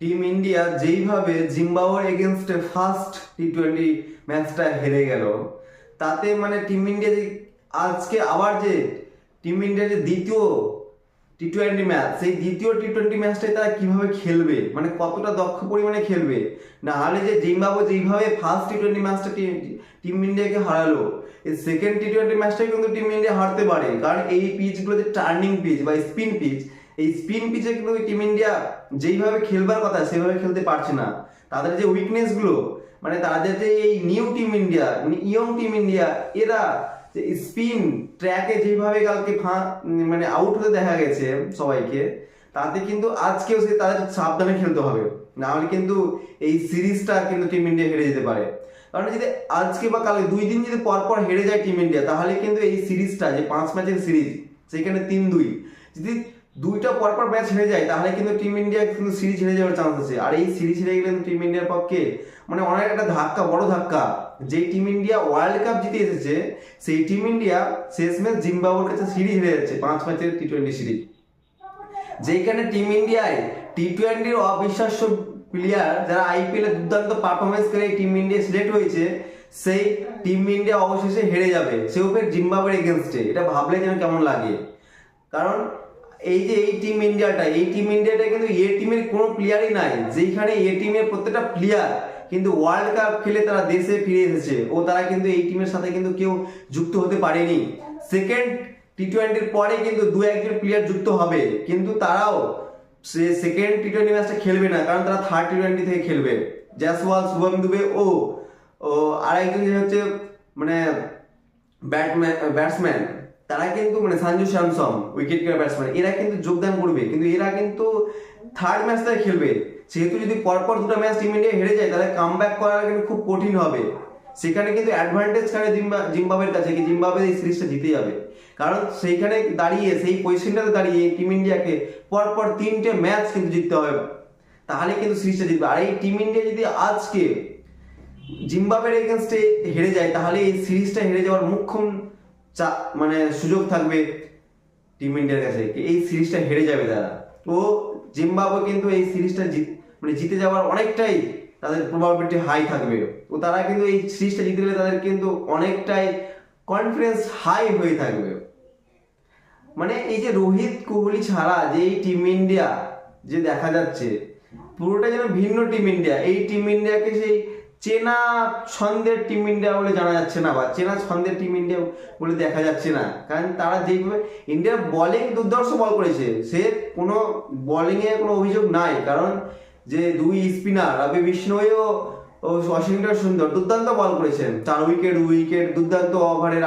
Team India যেইভাবে জিম্বাবুয়ের এগেনস্টে ফার্স্ট টি-20 ম্যাচটা হেরে গেল, তাতে মানে টিম ইন্ডিয়া যে আজকে আবার যে টিম ইন্ডিয়া যে দ্বিতীয় টি-20 ম্যাচ, সেই দ্বিতীয় টি-20 ম্যাচটাই তারা কিভাবে খেলবে, মানে কতটা দক্ষ পরিমাণে খেলবে। না হলে যে জিম্বাবুয়ে যেইভাবে ফার্স্ট টি-20 ম্যাচটা টিম ইন্ডিয়াকে হারালো, এই সেকেন্ড টি-20 ম্যাচটাই কিন্তু টিম ইন্ডিয়া হারতে পারে। কারণ এই পিচগুলো যে টার্নিং পিচ বা স্পিন পিচ, এই স্পিন পিচে কিন্তু টিম ইন্ডিয়া যেইভাবে খেলবার কথা সেভাবে খেলতে পারছে না। তাদের যে উইকনেসগুলো, মানে তাদের যে এই new team India, young team India, এরা যে স্পিন ট্র্যাকে যেভাবে কালকে মানে আউট হতে দেখা গেছে সবাইকে, তাতে কিন্তু আজকেও সে তাদের সাবধানে খেলতে হবে, না হলে কিন্তু এই সিরিজটা কিন্তু টিম ইন্ডিয়া হেরে যেতে পারে। কারণ যদি আজকে বা কালকে 2 দিন যদি পরপর হেরে যায় টিম ইন্ডিয়া, তাহলে কিন্তু এই সিরিজটা যে 5 ম্যাচের সিরিজ, সেখানে 3-2 যদি 2টা পরপর ম্যাচ হেরে যায়, তাহলে কিন্তু টিম ইন্ডিয়া কিন্তু সিরিজ হেরে যাওয়ার চান্স আছে। আর এই সিরিজ হেরে গেলে টিম ইন্ডিয়ার পক্ষে মানে অনেক একটা ধাক্কা, বড় ধাক্কা। যে টিম ইন্ডিয়া ওয়ার্ল্ড কাপ জিতে এসেছে, সেই টিম ইন্ডিয়া শেষমেশ জিম্বাবুয়ের কাছে সিরিজ হেরে যাচ্ছে 5 ম্যাচের টি-20 সিরিজ। যেখানে টিম ইন্ডিয়ায় টি-20-র অবিশ্বাস্য প্লেয়ার যারা আইপিএল এ দুর্দান্ত পারফরমেন্স করে টিম ইন্ডিয়া সিলেক্ট হয়েছে, সেই টিম ইন্ডিয়া অবশেষে হেরে যাবে, সেও ফের জিম্বাবুয়ের এগেনস্টে। এটা ভাবলে যেন কেমন লাগে। কারণ এই যে এই টিম ইন্ডিয়াটা কিন্তু এ টিমের কোনো প্লেয়ারই নাই, যেখানে এ টিমের প্রত্যেকটা প্লেয়ার কিন্তু ওয়ার্ল্ড কাপ খেলে তারা দেশে ফিরে এসেছে, ও তারা কিন্তু এই টিমের সাথে কিন্তু কেউ যুক্ত হতে পারেনি। সেকেন্ড টি-20-র পরে কিন্তু 2-1 প্লেয়ার যুক্ত হবে, কিন্তু তারাও সে সেকেন্ড টি-20 ম্যাচটা খেলবে না, কারণ তারা থার্ড টি-20 থেকে খেলবে। জয়সওয়াল, শুভম দুবে ও ও আরেকজন যে হচ্ছে মানে ব্যাটসম্যান, তারা কিন্তু মানে Sanju Samson wicket keeper batsman, এরা কিন্তু যোগদান করবে, কিন্তু এরা কিন্তু থার্ড ম্যাচটাই খেলবে। সেহেতু যদি পরপর 2টা ম্যাচ টিম ইন্ডিয়া হেরে যায়, তাহলে কাম ব্যাক করা কিন্তু খুব কঠিন হবে। সেখানে কিন্তু অ্যাডভান্টেজ কারে জিম্বাবুয়ের কাছে, কি জিম্বাবুয়ে এই সিরিজটা জিতে যাবে। কারণ সেইখানে দাঁড়িয়ে, সেই পজিশনটাতে দাঁড়িয়ে টিম ইন্ডিয়াকে পরপর 3টে ম্যাচ কিন্তু জিততে হবে, তাহলে কিন্তু সিরিজটা জিতবে। আর এই টিম ইন্ডিয়া যদি আজকে জিম্বাবুয়ের এগেনস্টে হেরে যায়, তাহলে এই সিরিজটা হেরে যাওয়ার মুখ্যম মানে সুযোগ থাকবে টিম ইন্ডিয়ার কাছে, এই সিরিজটা হেরে যাবে তারা। তো জিম্বাবুয়ে কিন্তু এই সিরিজটা মানে জিতে যাওয়ার অনেকটাই তাদের প্রবাবিলিটি হাই থাকবে। তো তারা কিন্তু এই সিরিজটা জিতে গেলে তাদের কিন্তু অনেকটাই কনফিডেন্স হাই হয়ে থাকবে। মানে এই যে রোহিত কোহলি ছাড়া যে এই টিম ইন্ডিয়া যে দেখা যাচ্ছে, পুরোটা যেন ভিন্ন টিম ইন্ডিয়া। এই টিম ইন্ডিয়াকে সেই চেনা ছন্দের টিম ইন্ডিয়া বলে জানা যাচ্ছে না, বা চেনা ছন্দের টিম ইন্ডিয়া বলে দেখা যাচ্ছে না। কারণ তারা যেইভাবে ইন্ডিয়ার বলিং দুর্ধর্ষ বল করেছে, সে কোনো বোলিংয়ে কোনো অভিযোগ নাই। কারণ যে 2 স্পিনার রবি বিষ্ণয় ও ওয়াশিংটন সুন্দর দুর্দান্ত বল করেছেন, 4 উইকেট দুর্দান্ত ওভারে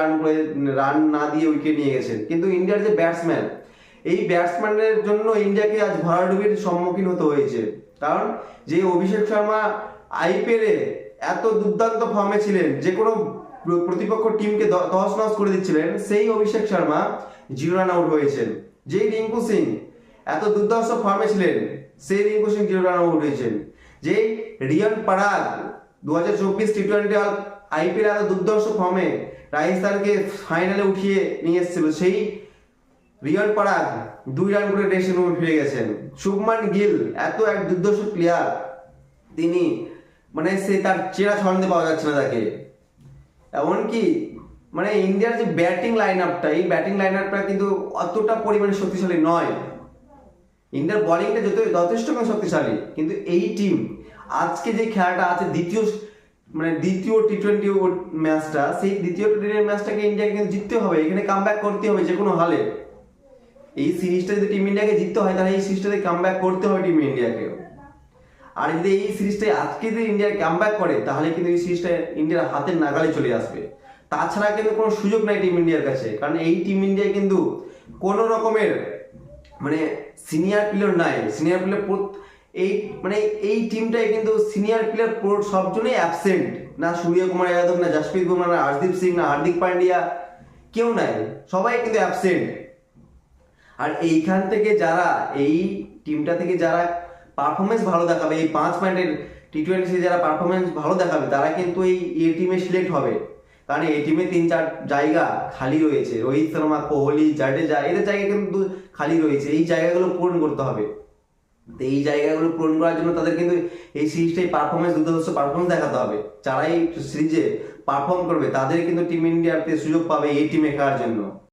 রান না দিয়ে উইকেট নিয়ে গেছেন। কিন্তু ইন্ডিয়ার যে ব্যাটসম্যান, এই ব্যাটসম্যানের জন্য ইন্ডিয়াকে আজ ভরাডুবির সম্মুখীন হতে হয়েছে। কারণ যে অভিষেক শর্মা আইপিএলে এত দুর্দান্ত ফর্মে ছিলেন, যে কোনো প্রতিপক্ষ টিমকে তছনছ করে দিচ্ছিলেন, সেই অভিষেক শর্মা 0 রান আউট হয়েছেন। যেই রিঙ্কু সিং এত দুর্ধর্ষ ফর্মে ছিলেন, সেই রিঙ্কু সিং 0 রান আউট হয়েছেন। যেই রিয়ান পরাগ 2024 টি-20 আইপিএল এত দুর্ধর্ষ ফর্মে রাজস্থানকে ফাইনালে উঠিয়ে নিয়ে এসেছিল, সেই রিয়ান পরাগ 2 রান করে ড্রেসিং রুমে ফিরে গেছেন। শুভমান গিল এত এক দুর্ধর্ষ প্লেয়ার, তিনি মানে সে তার চেরা ছন্দে পাওয়া যাচ্ছে না তাকে। এমনকি মানে ইন্ডিয়ার যে ব্যাটিং লাইন আপটা, এই ব্যাটিং লাইন আপটা কিন্তু অতটা পরিমাণে শক্তিশালী নয়। ইন্ডিয়ার বোলিংটা যথেষ্ট শক্তিশালী, কিন্তু এই টিম আজকে যে খেলাটা আছে দ্বিতীয় টি-20 ম্যাচটা, সেই দ্বিতীয় টি-20 ম্যাচটাকে ইন্ডিয়াকে কিন্তু জিততে হবে। এখানে কামব্যাক করতে হবে যে কোনো হালে। এই সিরিজটা যদি টিম ইন্ডিয়াকে জিততে হয়, তাহলে এই সিরিজটাতে কামব্যাক করতে হবে টিম ইন্ডিয়াকে। আর যদি এই সিরিজটা আজকে যদি ইন্ডিয়া কামব্যাক করে, তাহলে কিন্তু এই সিরিজটা ইন্ডিয়ার হাতের নাগালে চলে আসবে। তাছাড়া কিন্তু কোনো সুযোগ নাই টিম ইন্ডিয়ার কাছে। কারণ এই টিম ইন্ডিয়া কিন্তু কোনো রকমের মানে সিনিয়র প্লেয়ার নাই। সিনিয়র প্লেয়ার এই টিমটাই কিন্তু সিনিয়র প্লেয়ার সবজনই অ্যাবসেন্ট। না সূর্যকুমার যাদব, না জসপ্রীত বুমরা, না হরদীপ সিং, না হার্দিক পান্ডিয়া, কেউ নাই, সবাই কিন্তু অ্যাবসেন্ট। আর এইখান থেকে যারা এই টিমটা থেকে যারা পারফরমেন্স ভালো দেখাবে, এই 5 ম্যাচের টি-20 যারা পারফরমেন্স ভালো দেখাবে, তারা কিন্তু এই টিমে সিলেক্ট হবে। কারণ এই টিমে 3-4 জায়গা খালি রয়েছে। রোহিত শর্মা, কোহলি, জাডেজা, এদের জায়গা কিন্তু খালি রয়েছে। এই জায়গাগুলো পূরণ করতে হবে। তো এই জায়গাগুলো পূরণ করার জন্য তাদের কিন্তু এই সিরিজটাই দুর্ধর্ষ পারফরমেন্স দেখাতে হবে। যারা এই সিরিজে পারফর্ম করবে তাদের কিন্তু টিম ইন্ডিয়াতে সুযোগ পাবে এই টিমে খেলার জন্য।